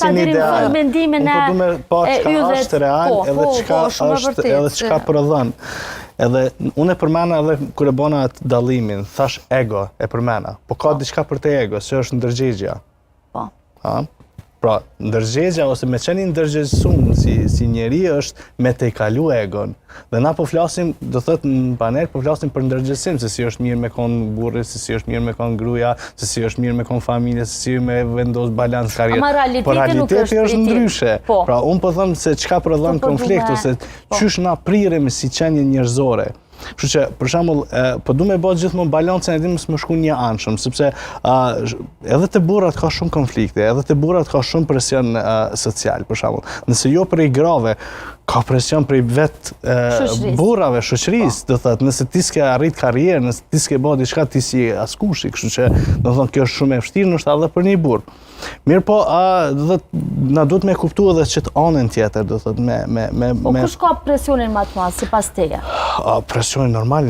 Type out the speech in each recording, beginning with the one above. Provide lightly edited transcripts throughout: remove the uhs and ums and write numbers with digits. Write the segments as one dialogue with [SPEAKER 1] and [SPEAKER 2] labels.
[SPEAKER 1] ta deri në fund mendimin e yllet.
[SPEAKER 2] Është real edhe çka prodhon. Edhe unë e përmena edhe kur e bona atë dallimin, thash ego e përmena, po ka diçka për te ego, se është ndërgjegja.
[SPEAKER 1] Po.
[SPEAKER 2] Pra, ndërgjegja ose me qenë ndërgjegjësum si njeri është me te i kalu egon. Dhe na po flasim, do thot në panel, po flasim për ndërgjësim, se si është mirë me konë burri, se si është mirë me konë gruaja, se si është mirë me konë familje, se si me vendos balans karrierë.
[SPEAKER 1] Ama realiteti nuk
[SPEAKER 2] është ndryshe. Pra, unë po thëmë se çka prodhon konflikt, ose qysh na priremi si qenje njerëzore. Kështu që, për shembull, po du me bëjë gjithmonë balancën e dim së më shku një anshëm, sepse edhe te burrat ka shumë konflikte, edhe te burrat ka shumë presion social, për shembull. Nëse jo prej grave, ka presion prej burrave, shoqërisë, do thotë, nëse ti s'ke arrit karrierë, nëse ti s'ke bërë diçka, ti si askushi, kështu që, do thonë, kjo është shumë e vështirë, ndoshta edhe për një burr. Mirë po, na duhet me kuptu edhe që të anën tjetër, do thot,
[SPEAKER 1] Po kush ka presionin më të madh, sipas teje?
[SPEAKER 2] Presionin normal,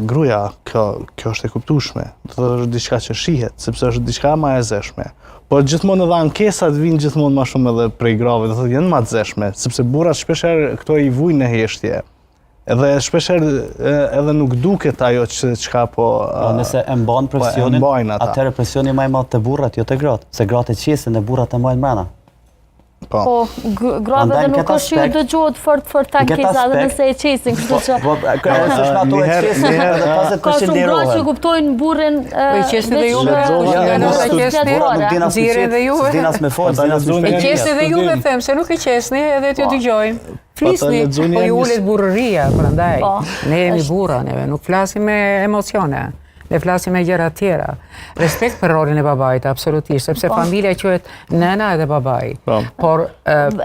[SPEAKER 2] gruaja, kjo është e kuptueshme. Do thot, është diçka që shihet, sepse është diçka më e zeshme. Po gjithmonë edhe ankesat vinë gjithmonë më shumë edhe prej grave, do thot, janë më të zeshme, sepse burrat shpeshherë këto i vujnë në heshtje. Edhe shpeshherë edhe nuk duket ajo çka po...
[SPEAKER 3] Nëse e mban presionin, atëherë presioni më i madh te burrat, jo te gratë. Se gratë e qesin dhe burrat e mbajnë mrena.
[SPEAKER 1] Po, grave dhe nuk është ju dëgjohet fort ankesa dhe nëse e qesin, kështu që...
[SPEAKER 3] Ka
[SPEAKER 1] shumë gra që kuptojnë burrin
[SPEAKER 4] i qesni dhe juve, nxirrin dhe juve. I qesni dhe juve, them, se nuk i qesni edhe t'ju dëgjojmë. Flisni, po ju ulet burrëria, prandaj. Ne jemi burra, neve nuk flasim me emocione. Ne flasim me gjëra tjera. Respekt për rolin e babait, absolutisht, sepse familja quhet nëna edhe babai. Por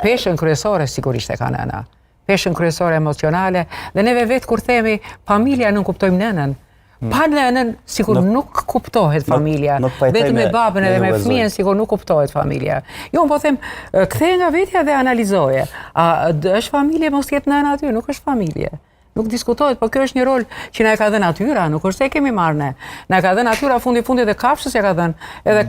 [SPEAKER 4] peshën kryesore sigurisht e ka nëna. Peshën kryesore emocionale, dhe neve vetë kur themi familja nuk kuptojmë nënën. Pa nënën, sikur nuk kuptohet familja. Vetëm me babën edhe me fëmijën, sikur nuk kuptohet familja. Jo, po them, kthej nga vetja dhe analizoje. A është familje, mos jetë nëna aty, nuk është familje. Nuk diskutohet, po kjo është një rol që na e ka dhënë natyra, nuk është se kemi marrë ne. Na e ka dhënë natyra fundi dhe kafshës ja ka dhënë.